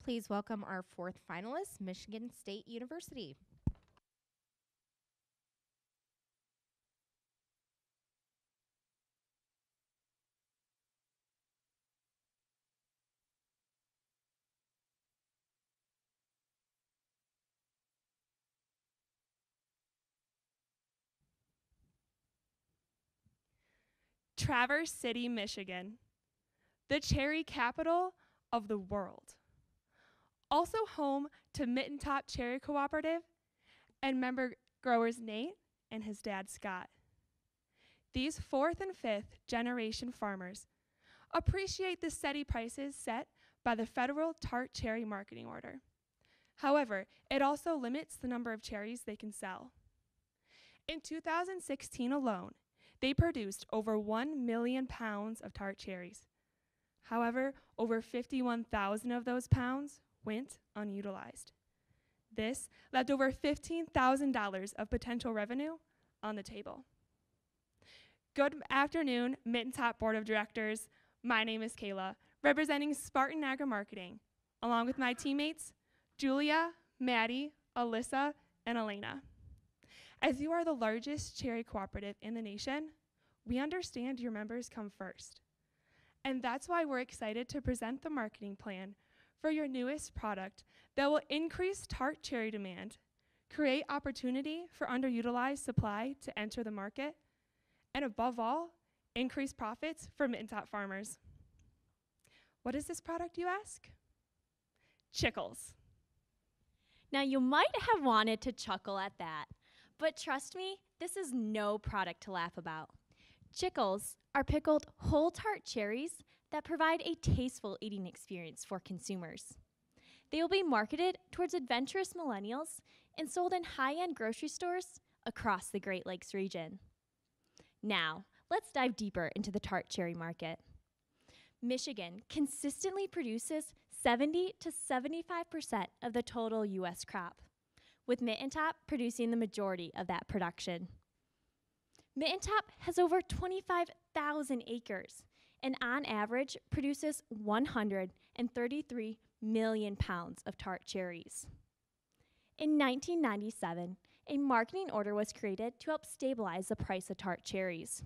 Please welcome our fourth finalist, Michigan State University. Traverse City, Michigan, the cherry capital of the world. Also home to Mitten Top Cherry Cooperative and member growers Nate and his dad Scott. These fourth and fifth generation farmers appreciate the steady prices set by the federal tart cherry marketing order. However, it also limits the number of cherries they can sell. In 2016 alone, they produced over 1 million pounds of tart cherries. However, over 51,000 of those pounds went unutilized. This left over $15,000 of potential revenue on the table. Good afternoon, Mitten Top Board of Directors. My name is Kayla, representing Spartan Agri-Marketing, along with my teammates, Julia, Maddie, Alyssa, and Elena. As you are the largest cherry cooperative in the nation, we understand your members come first. And that's why we're excited to present the marketing plan for your newest product that will increase tart cherry demand, create opportunity for underutilized supply to enter the market, and above all, increase profits for Mitten Top farmers. What is this product, you ask? Chickles. Now, you might have wanted to chuckle at that, but trust me, this is no product to laugh about. Chickles are pickled whole tart cherries that provide a tasteful eating experience for consumers. They will be marketed towards adventurous millennials and sold in high-end grocery stores across the Great Lakes region. Now, let's dive deeper into the tart cherry market. Michigan consistently produces 70 to 75% of the total U.S. crop, with Mitten Top producing the majority of that production. Mitten Top has over 25,000 acres and on average produces 133 million pounds of tart cherries. In 1997, a marketing order was created to help stabilize the price of tart cherries.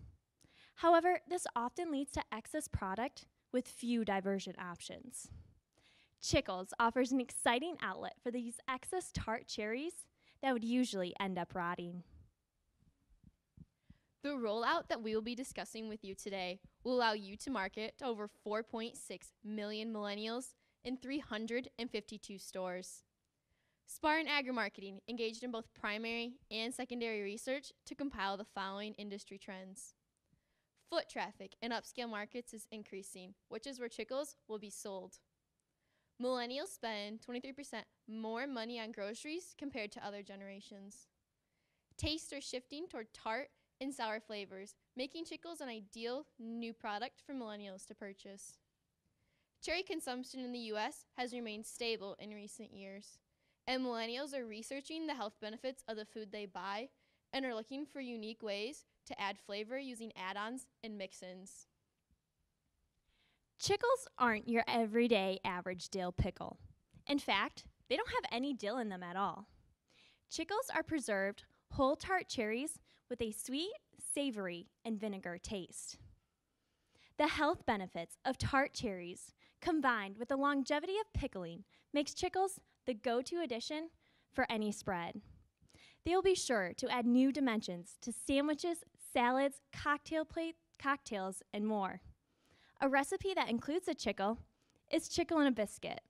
However, this often leads to excess product with few diversion options. Chickles offers an exciting outlet for these excess tart cherries that would usually end up rotting. The rollout that we will be discussing with you today will allow you to market to over 4.6 million millennials in 352 stores. Spartan Agri-Marketing engaged in both primary and secondary research to compile the following industry trends. Foot traffic in upscale markets is increasing, which is where Chickles will be sold. Millennials spend 23% more money on groceries compared to other generations. Tastes are shifting toward tart and sour flavors, making Chickles an ideal new product for millennials to purchase. Cherry consumption in the U.S. has remained stable in recent years, and millennials are researching the health benefits of the food they buy and are looking for unique ways to add flavor using add-ons and mix-ins. Chickles aren't your everyday average dill pickle. In fact, they don't have any dill in them at all. Chickles are preserved whole tart cherries with a sweet, savory, and vinegar taste. The health benefits of tart cherries combined with the longevity of pickling makes Chickles the go-to addition for any spread. They will be sure to add new dimensions to sandwiches, salads, cocktails, and more. A recipe that includes a chickle is chickle in a biscuit.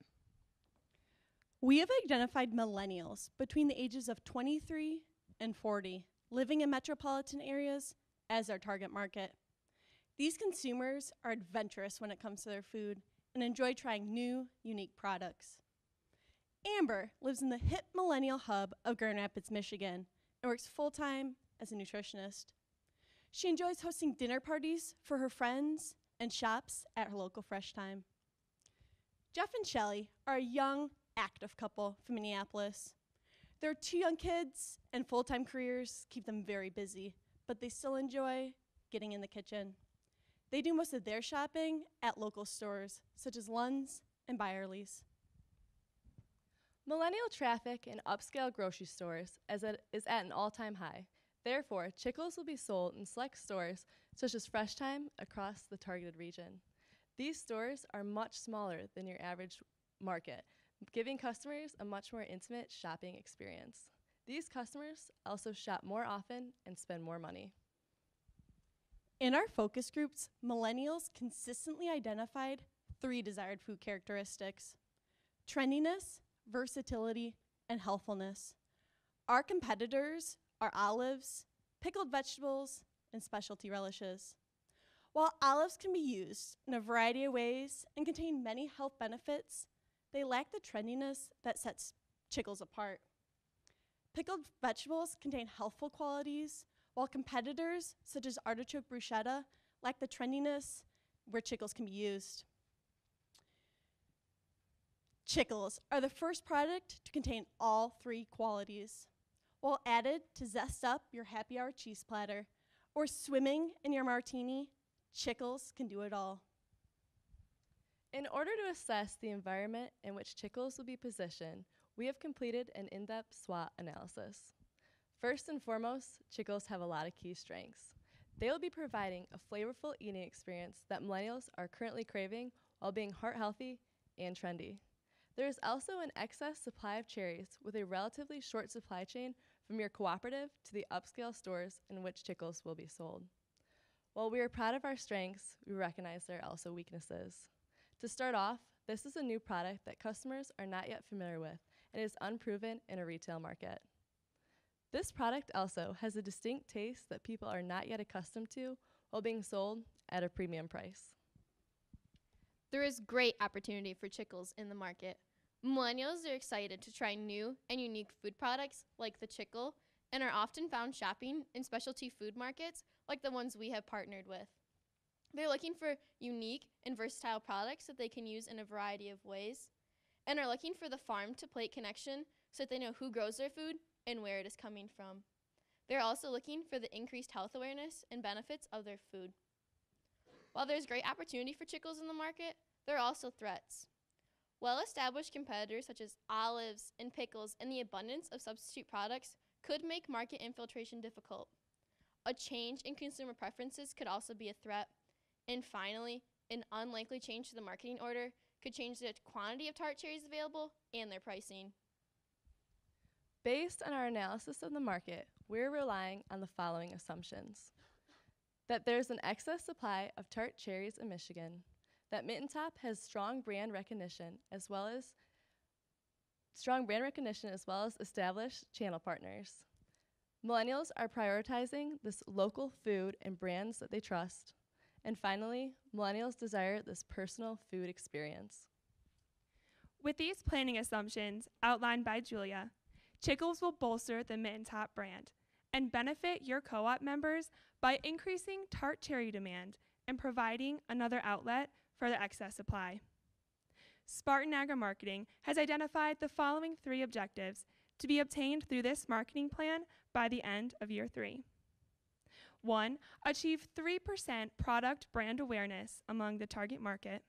We have identified millennials between the ages of 23 and 40 living in metropolitan areas as our target market. These consumers are adventurous when it comes to their food and enjoy trying new, unique products. Amber lives in the hip millennial hub of Grand Rapids, Michigan, and works full-time as a nutritionist. She enjoys hosting dinner parties for her friends and shops at her local Fresh Time. Jeff and Shelly are a young, active couple from Minneapolis. Their 2 young kids and full-time careers keep them very busy, but they still enjoy getting in the kitchen. They do most of their shopping at local stores, such as Lund's and Byerly's. Millennial traffic in upscale grocery stores is at an all-time high. Therefore, Chickles will be sold in select stores such as Fresh Time across the targeted region. These stores are much smaller than your average market, giving customers a much more intimate shopping experience. These customers also shop more often and spend more money. In our focus groups, millennials consistently identified 3 desired food characteristics: trendiness, versatility, and healthfulness. Our competitors are olives, pickled vegetables, and specialty relishes. While olives can be used in a variety of ways and contain many health benefits, they lack the trendiness that sets Chickles apart. Pickled vegetables contain healthful qualities, while competitors such as artichoke bruschetta lack the trendiness where Chickles can be used. Chickles are the first product to contain all 3 qualities. While added to zest up your happy hour cheese platter or swimming in your martini, Chickles can do it all. In order to assess the environment in which Chickles will be positioned, we have completed an in-depth SWOT analysis. First and foremost, Chickles have a lot of key strengths. They will be providing a flavorful eating experience that millennials are currently craving while being heart healthy and trendy. There is also an excess supply of cherries with a relatively short supply chain from your cooperative to the upscale stores in which Chickles will be sold. While we are proud of our strengths, we recognize there are also weaknesses. To start off, this is a new product that customers are not yet familiar with and is unproven in a retail market. This product also has a distinct taste that people are not yet accustomed to while being sold at a premium price. There is great opportunity for Chickles in the market. Millennials are excited to try new and unique food products like the Chickle and are often found shopping in specialty food markets like the ones we have partnered with. They're looking for unique and versatile products that they can use in a variety of ways and are looking for the farm-to-plate connection so that they know who grows their food and where it is coming from. They're also looking for the increased health awareness and benefits of their food. While there's great opportunity for Chickles in the market, there are also threats. Well-established competitors such as olives and pickles and the abundance of substitute products could make market infiltration difficult. A change in consumer preferences could also be a threat. And finally, an unlikely change to the marketing order could change the quantity of tart cherries available and their pricing. Based on our analysis of the market, we're relying on the following assumptions: that there's an excess supply of tart cherries in Michigan, that Mitten Top has strong brand recognition as well as established channel partners. Millennials are prioritizing this local food and brands that they trust. And finally, millennials desire this personal food experience. With these planning assumptions outlined by Julia, Chickles will bolster the Mitten Top brand and benefit your co-op members by increasing tart cherry demand and providing another outlet for the excess supply. Spartan Agri-Marketing has identified the following 3 objectives to be obtained through this marketing plan by the end of year 3. 1, achieve 3% product brand awareness among the target market.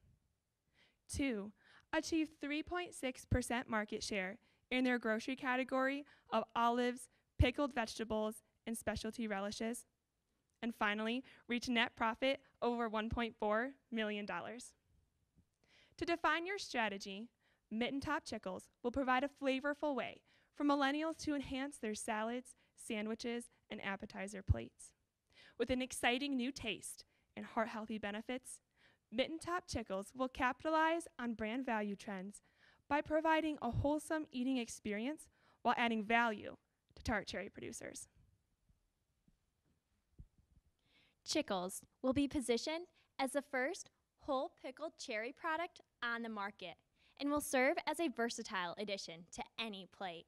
2, achieve 3.6% market share in their grocery category of olives, pickled vegetables, and specialty relishes. And finally, reach net profit over $1.4 million. To define your strategy, Mitten Top Chickles will provide a flavorful way for millennials to enhance their salads, sandwiches, and appetizer plates. With an exciting new taste and heart-healthy benefits, Mitten Top Chickles will capitalize on brand value trends by providing a wholesome eating experience while adding value to tart cherry producers. Chickles will be positioned as the first whole pickled cherry product on the market and will serve as a versatile addition to any plate.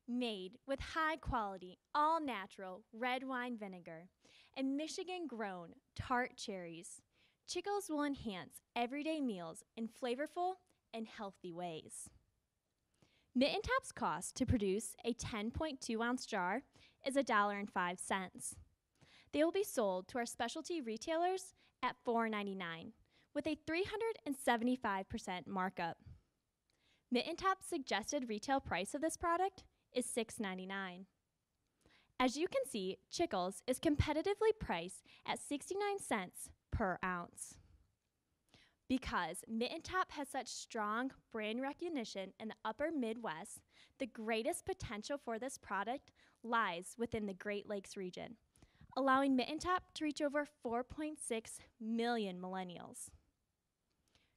Made with high quality, all natural red wine vinegar and Michigan grown tart cherries, Chickles will enhance everyday meals in flavorful and healthy ways. Mitten Top's cost to produce a 10.2 ounce jar is $1.05. They will be sold to our specialty retailers at $4.99 with a 375% markup. Mitten Top's suggested retail price of this product is $6.99. As you can see, Chickles is competitively priced at 69 cents per ounce. Because Mitten Top has such strong brand recognition in the upper Midwest, the greatest potential for this product lies within the Great Lakes region, allowing Mitten Top to reach over 4.6 million millennials.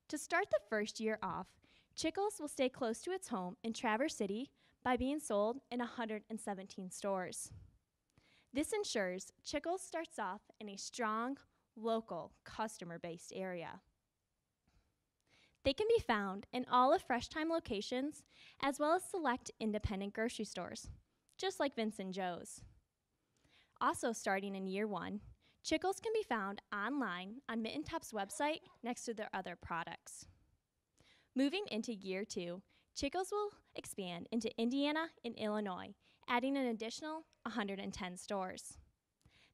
To start the first year off, Chickles will stay close to its home in Traverse City by being sold in 117 stores. This ensures Chickles starts off in a strong, local, customer-based area. They can be found in all of Fresh Time locations, as well as select independent grocery stores, just like Vincent Joe's. Also starting in year 1, Chickles can be found online on Mitten Top's website next to their other products. Moving into year 2, Chickles will expand into Indiana and Illinois, adding an additional 110 stores.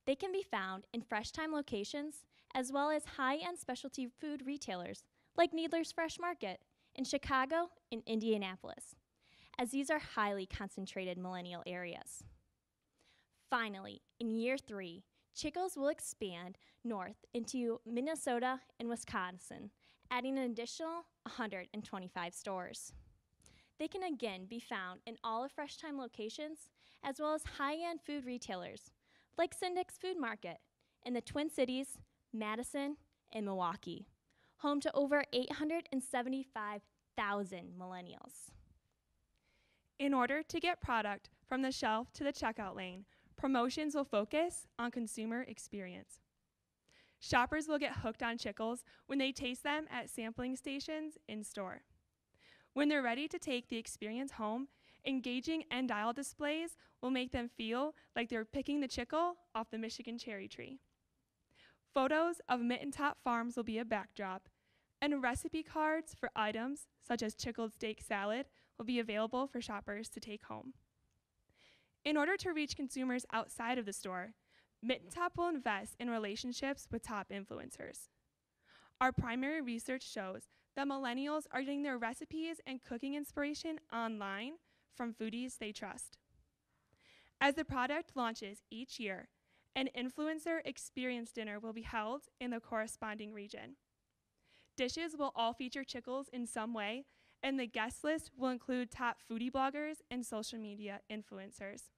They can be found in Fresh Time locations, as well as high-end specialty food retailers like Needler's Fresh Market in Chicago and Indianapolis, as these are highly concentrated millennial areas. Finally, in year 3, Chickles will expand north into Minnesota and Wisconsin, adding an additional 125 stores. They can again be found in all of Fresh Time locations, as well as high-end food retailers like Syndic's Food Market in the Twin Cities, Madison, and Milwaukee, home to over 875,000 millennials. In order to get product from the shelf to the checkout lane, promotions will focus on consumer experience. Shoppers will get hooked on Chickles when they taste them at sampling stations in store. When they're ready to take the experience home, engaging end aisle displays will make them feel like they're picking the chickle off the Michigan cherry tree. Photos of Mitten Top farms will be a backdrop, and recipe cards for items such as Chickles steak salad will be available for shoppers to take home. In order to reach consumers outside of the store, Mitten Top will invest in relationships with top influencers. Our primary research shows that millennials are getting their recipes and cooking inspiration online from foodies they trust. As the product launches each year, an influencer experience dinner will be held in the corresponding region. Dishes will all feature Chickles in some way, and the guest list will include top foodie bloggers and social media influencers.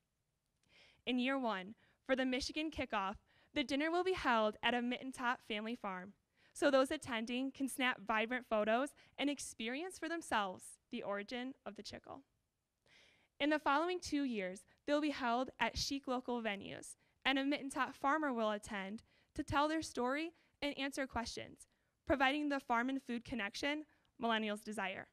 In year 1, for the Michigan kickoff, the dinner will be held at a Mitten Top family farm, so those attending can snap vibrant photos and experience for themselves the origin of the chickle. In the following 2 years, they'll be held at chic local venues, and a Mitten Top farmer will attend to tell their story and answer questions, providing the farm and food connection millennials desire.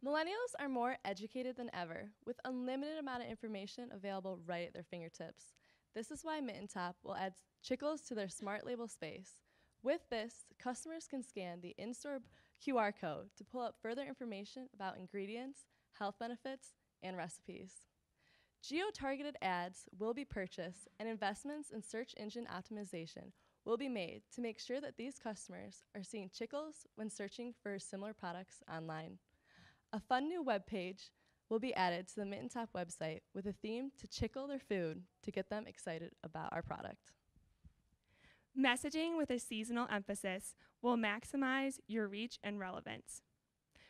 Millennials are more educated than ever, with unlimited amount of information available right at their fingertips. This is why Mitten Top will add Chickles to their smart label space. With this, customers can scan the in-store QR code to pull up further information about ingredients, health benefits, and recipes. Geo-targeted ads will be purchased, and investments in search engine optimization will be made to make sure that these customers are seeing Chickles when searching for similar products online. A fun new web page will be added to the Mitten Top website with a theme to chickle their food to get them excited about our product. Messaging with a seasonal emphasis will maximize your reach and relevance.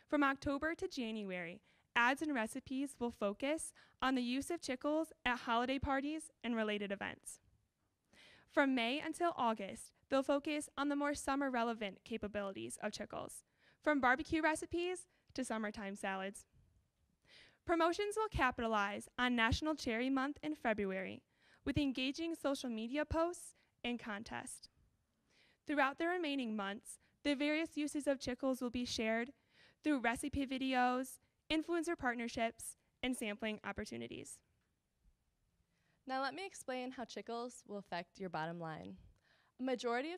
From October to January, ads and recipes will focus on the use of Chickles at holiday parties and related events. From May until August, they'll focus on the more summer-relevant capabilities of Chickles, from barbecue recipes to summertime salads. Promotions will capitalize on National Cherry Month in February with engaging social media posts and contests. Throughout the remaining months, the various uses of Chickles will be shared through recipe videos, influencer partnerships, and sampling opportunities. Now let me explain how Chickles will affect your bottom line. A majority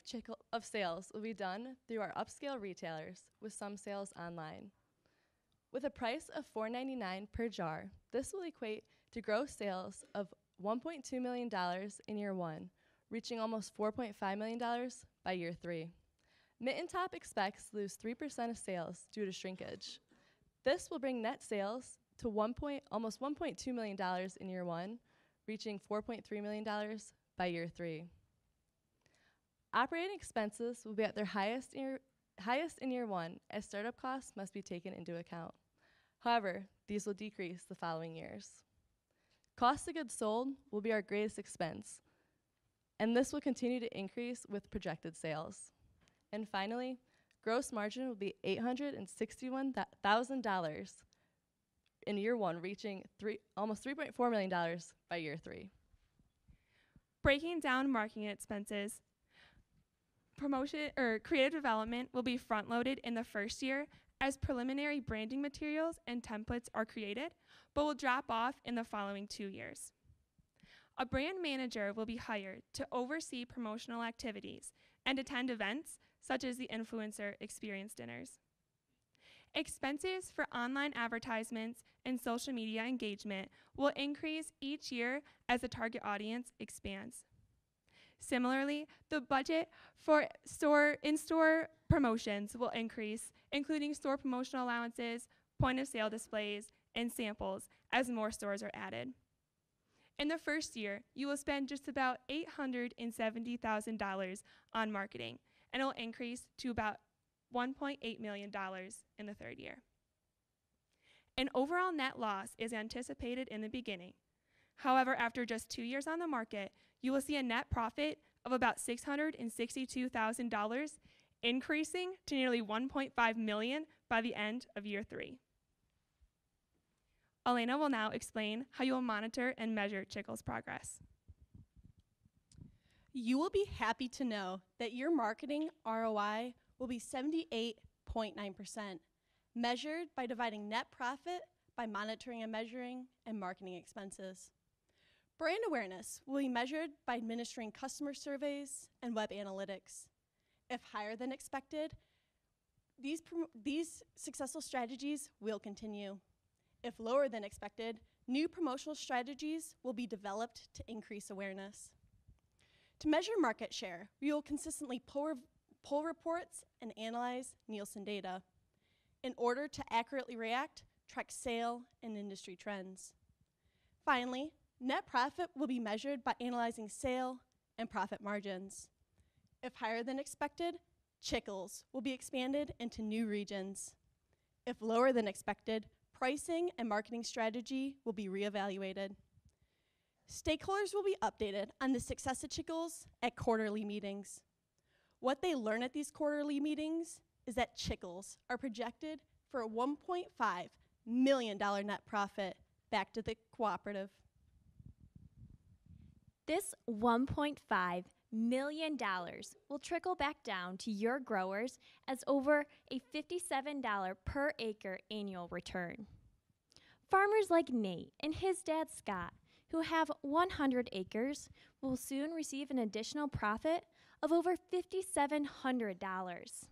of sales will be done through our upscale retailers, with some sales online. With a price of $4.99 per jar, this will equate to gross sales of $1.2 million in year 1, reaching almost $4.5 million by year 3. Mitten Top expects to lose 3% of sales due to shrinkage. This will bring net sales to almost $1.2 million in year one, reaching $4.3 million by year three. Operating expenses will be at their highest in year one, as startup costs must be taken into account. However, these will decrease the following years. Cost of goods sold will be our greatest expense, and this will continue to increase with projected sales. And finally, gross margin will be $861,000 in year one, reaching almost $3.4 million by year three. Breaking down marketing expenses, promotion or creative development will be front-loaded in the first year as preliminary branding materials and templates are created, but will drop off in the following 2 years. A brand manager will be hired to oversee promotional activities and attend events such as the influencer experience dinners. Expenses for online advertisements and social media engagement will increase each year as the target audience expands. Similarly, the budget for in-store promotions will increase, including store promotional allowances, point-of-sale displays, and samples as more stores are added. In the first year, you will spend just about $870,000 on marketing, and it will increase to about $1.8 million in the third year. An overall net loss is anticipated in the beginning. However, after just 2 years on the market, you will see a net profit of about $662,000, increasing to nearly $1.5 million by the end of year three. Elena will now explain how you will monitor and measure Chickle's progress. You will be happy to know that your marketing ROI will be 78.9%, measured by dividing net profit by monitoring and measuring and marketing expenses. Brand awareness will be measured by administering customer surveys and web analytics. If higher than expected, these successful strategies will continue. If lower than expected, new promotional strategies will be developed to increase awareness. To measure market share, we will consistently pull reports and analyze Nielsen data in order to accurately react, track sale, and industry trends. Finally, net profit will be measured by analyzing sale and profit margins. If higher than expected, Chickles will be expanded into new regions. If lower than expected, pricing and marketing strategy will be reevaluated. Stakeholders will be updated on the success of Chickles at quarterly meetings. What they learn at these quarterly meetings is that Chickles are projected for a $1.5 million net profit back to the cooperative. This $1.5 million will trickle back down to your growers as over a $57 per acre annual return. Farmers like Nate and his dad Scott, who have 100 acres, will soon receive an additional profit of over $5,700.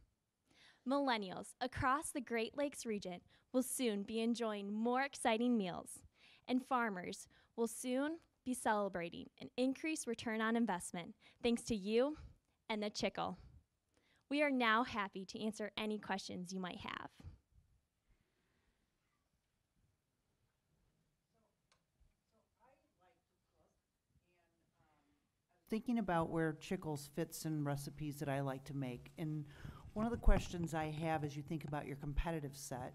Millennials across the Great Lakes region will soon be enjoying more exciting meals, and farmers will soon be celebrating an increased return on investment thanks to you and the Chickle. We are now happy to answer any questions you might have. Thinking about where Chickles fits in recipes that I like to make. And one of the questions I have as you think about your competitive set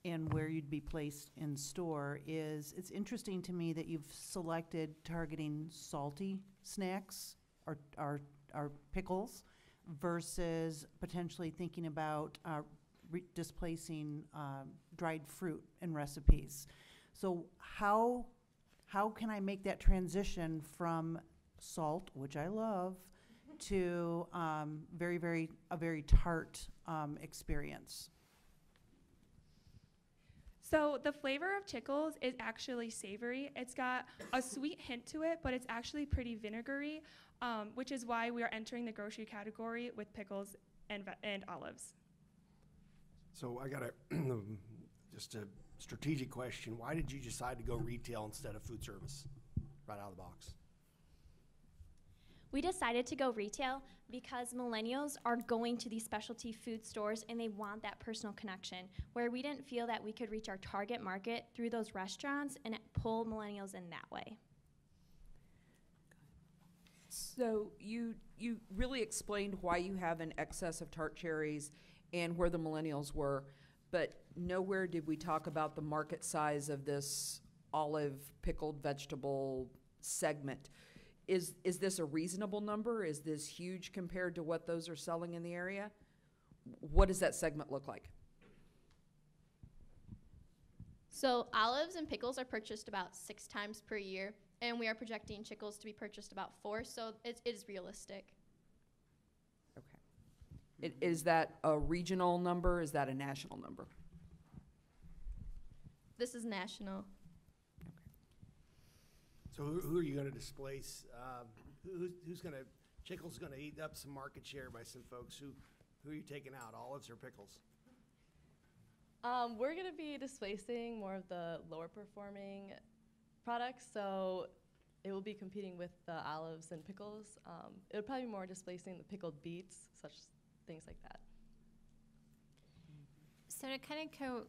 and where you'd be placed in store is, it's interesting to me that you've selected targeting salty snacks or pickles versus potentially thinking about displacing dried fruit in recipes. So how can I make that transition from salt, which I love, to a very tart experience? So the flavor of Chickles is actually savory. It's got a sweet hint to it, but it's actually pretty vinegary, which is why we are entering the grocery category with pickles and olives. So I got just a strategic question. Why did you decide to go retail instead of food service right out of the box? We decided to go retail because millennials are going to these specialty food stores and they want that personal connection, where we didn't feel that we could reach our target market through those restaurants and pull millennials in that way. So you really explained why you have an excess of tart cherries and where the millennials were, but nowhere did we talk about the market size of this olive pickled vegetable segment. Is this a reasonable number? Is this huge compared to what those are selling in the area? What does that segment look like? So olives and pickles are purchased about 6 times per year, and we are projecting chickles to be purchased about 4, so it is realistic. Okay. Is that a regional number? Is that a national number? This is national. So who are you going to displace? Who's going to, Chickle's going to eat up some market share by some folks. Who are you taking out, olives or pickles? We're going to be displacing more of the lower performing products, so it will be competing with the olives and pickles. It would probably be more displacing the pickled beets, such things like that. So to kind of go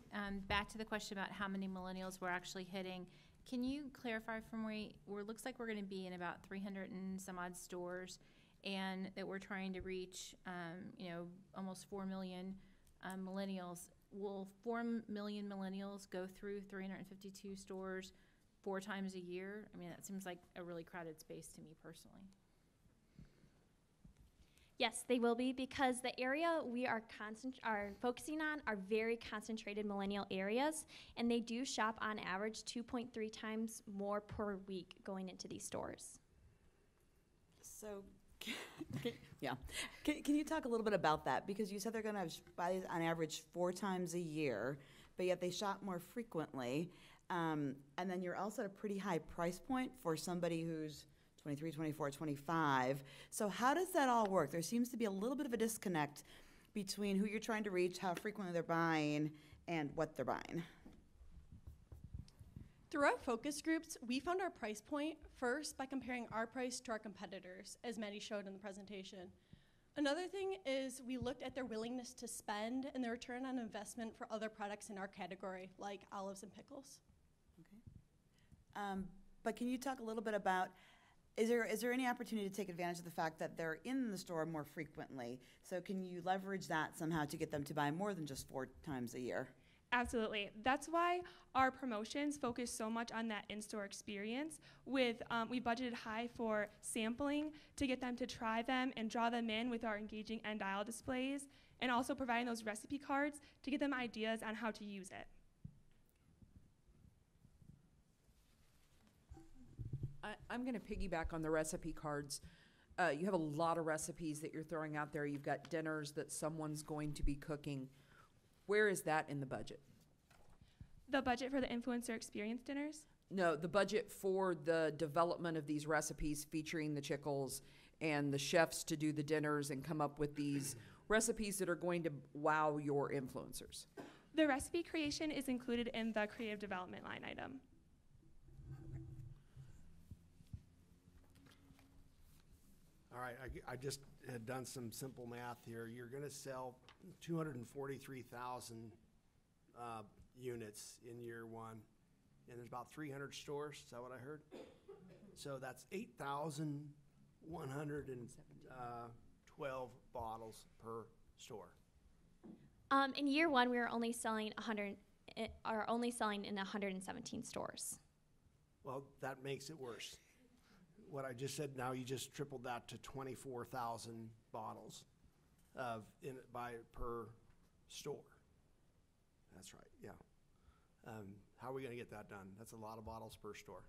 back to the question about how many millennials we're actually hitting, can you clarify for me, where it looks like we're going to be in about 300 and some odd stores, and that we're trying to reach, almost 4 million millennials. Will 4 million millennials go through 352 stores 4 times a year? I mean, that seems like a really crowded space to me personally. Yes, they will be, because the area we are focusing on are very concentrated millennial areas, and they do shop on average 2.3 times more per week going into these stores. So, yeah. Can you talk a little bit about that? Because you said they're going to buy these on average 4 times a year, but yet they shop more frequently. And then you're also at a pretty high price point for somebody who's 23, 24, 25. So how does that all work? There seems to be a little bit of a disconnect between who you're trying to reach, how frequently they're buying, and what they're buying. Through our focus groups, we found our price point first by comparing our price to our competitors, as Maddie showed in the presentation. Another thing is we looked at their willingness to spend and their return on investment for other products in our category, like olives and pickles. Okay. But can you talk a little bit about, is there any opportunity to take advantage of the fact that they're in the store more frequently? So can you leverage that somehow to get them to buy more than just 4 times a year? Absolutely. That's why our promotions focus so much on that in-store experience. We budgeted high for sampling to get them to try them and draw them in with our engaging end aisle displays, and also providing those recipe cards to get them ideas on how to use it. I'm going to piggyback on the recipe cards. You have a lot of recipes that you're throwing out there. You've got dinners that someone's going to be cooking. Where is that in the budget? The budget for the influencer experience dinners? No, the budget for the development of these recipes featuring the Chickles and the chefs to do the dinners and come up with these recipes that are going to wow your influencers. The recipe creation is included in the creative development line item. All right, I just had done some simple math here. You're going to sell 243,000 units in year 1, and there's about 300 stores. Is that what I heard? So that's 8,112 bottles per store. In year 1, we were only selling in 117 stores. Well, that makes it worse. What I just said, now you just tripled that to 24,000 bottles per store. That's right, yeah. How are we going to get that done? That's a lot of bottles per store.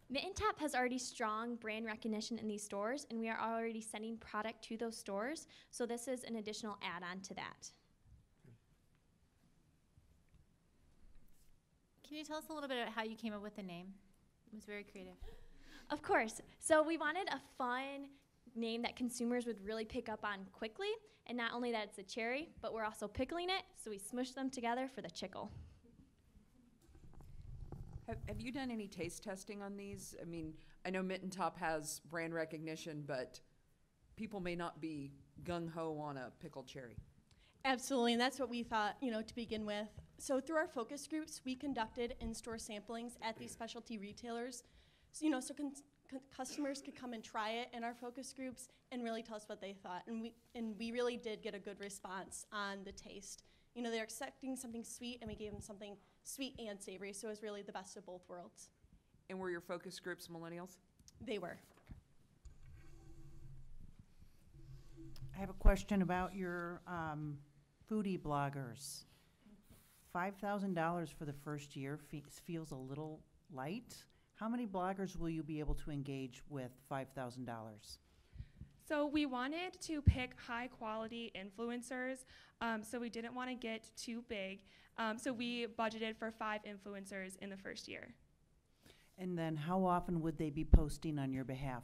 Mitten Top has already strong brand recognition in these stores, and we are already sending product to those stores, so this is an additional add-on to that. Can you tell us a little bit about how you came up with the name? It was very creative. Of course. So we wanted a fun name that consumers would really pick up on quickly, and not only that it's a cherry, but we're also pickling it, so we smushed them together for the chickle. Have you done any taste testing on these? I mean, I know Mitten Top has brand recognition, but people may not be gung-ho on a pickled cherry. Absolutely, and that's what we thought, to begin with. So through our focus groups, we conducted in-store samplings at these specialty retailers, so customers could come and try it in our focus groups and really tell us what they thought. And we really did get a good response on the taste. They're expecting something sweet, and we gave them something sweet and savory, so it was really the best of both worlds. And were your focus groups millennials? They were. I have a question about your foodie bloggers. $5,000 for the first year feels a little light. How many bloggers will you be able to engage with $5,000? So we wanted to pick high quality influencers, so we didn't want to get too big. So we budgeted for 5 influencers in the first year. And then how often would they be posting on your behalf?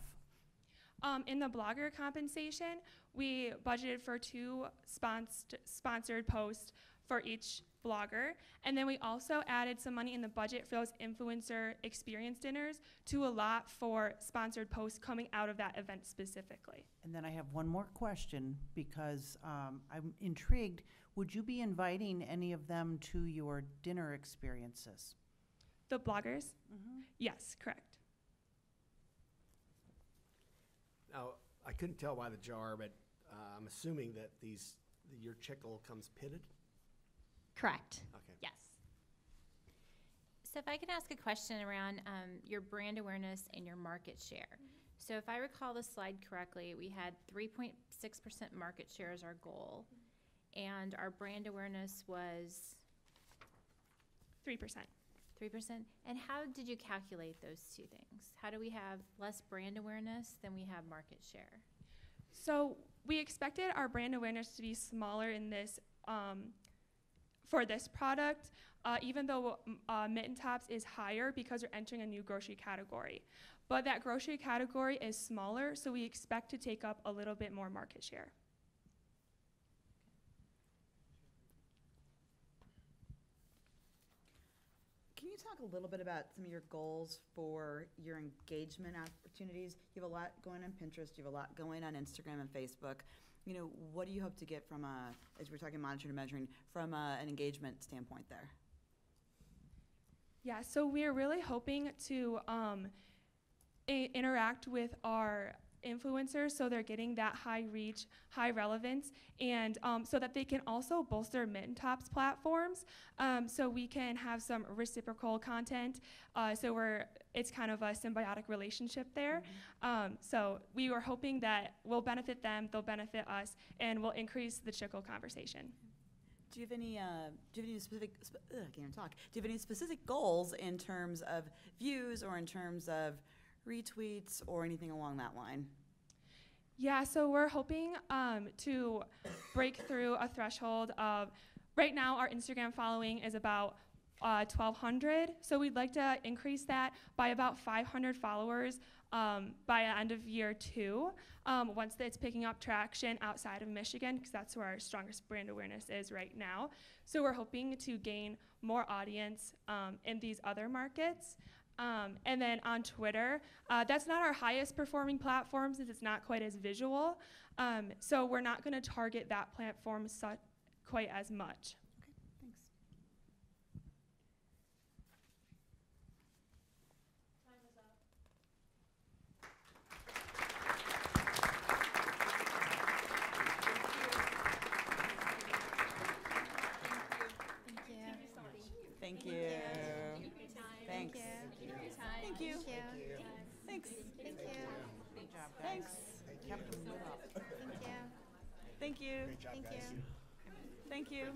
In the blogger compensation, we budgeted for 2 sponsored posts for each blogger. And then we also added some money in the budget for those influencer experience dinners to allot for sponsored posts coming out of that event specifically. And then I have one more question because I'm intrigued. Would you be inviting any of them to your dinner experiences? The bloggers? Yes, correct. Now, I couldn't tell by the jar, but I'm assuming that your chickle comes pitted? Correct. Okay. Yes. So if I can ask a question around your brand awareness and your market share. So if I recall the slide correctly, we had 3.6% market share as our goal, and our brand awareness was 3%. 3%. And how did you calculate those two things? How do we have less brand awareness than we have market share? So we expected our brand awareness to be smaller in this for this product, even though Mitten Tops is higher because we're entering a new grocery category. But that grocery category is smaller, so we expect to take up a little bit more market share. Can you talk a little bit about some of your goals for your engagement opportunities? You have a lot going on Pinterest, you have a lot going on Instagram and Facebook. What do you hope to get from as we're talking monitoring and measuring, from an engagement standpoint there? Yeah, so we're really hoping to interact with our influencers so they're getting that high reach, high relevance, and so that they can also bolster Mitten Tops platforms, so we can have some reciprocal content. It's kind of a symbiotic relationship there. So we were hoping that we'll benefit them, they'll benefit us, and we'll increase the chickle conversation. Do you have any specific? I can't even talk. Do you have any specific goals in terms of views or in terms of retweets or anything along that line? Yeah, so we're hoping to break through a threshold of, right now our Instagram following is about 1,200, so we'd like to increase that by about 500 followers by the end of year 2, once it's picking up traction outside of Michigan, because that's where our strongest brand awareness is right now. So we're hoping to gain more audience in these other markets. And then on Twitter, that's not our highest performing platform since it's not quite as visual. So we're not going to target that platform quite as much. Okay, thanks. Thank you. Thanks. Thank you. Thanks. Good job, guys. Thanks. Kept them lit up. Thank you. Great job, guys. Thank you.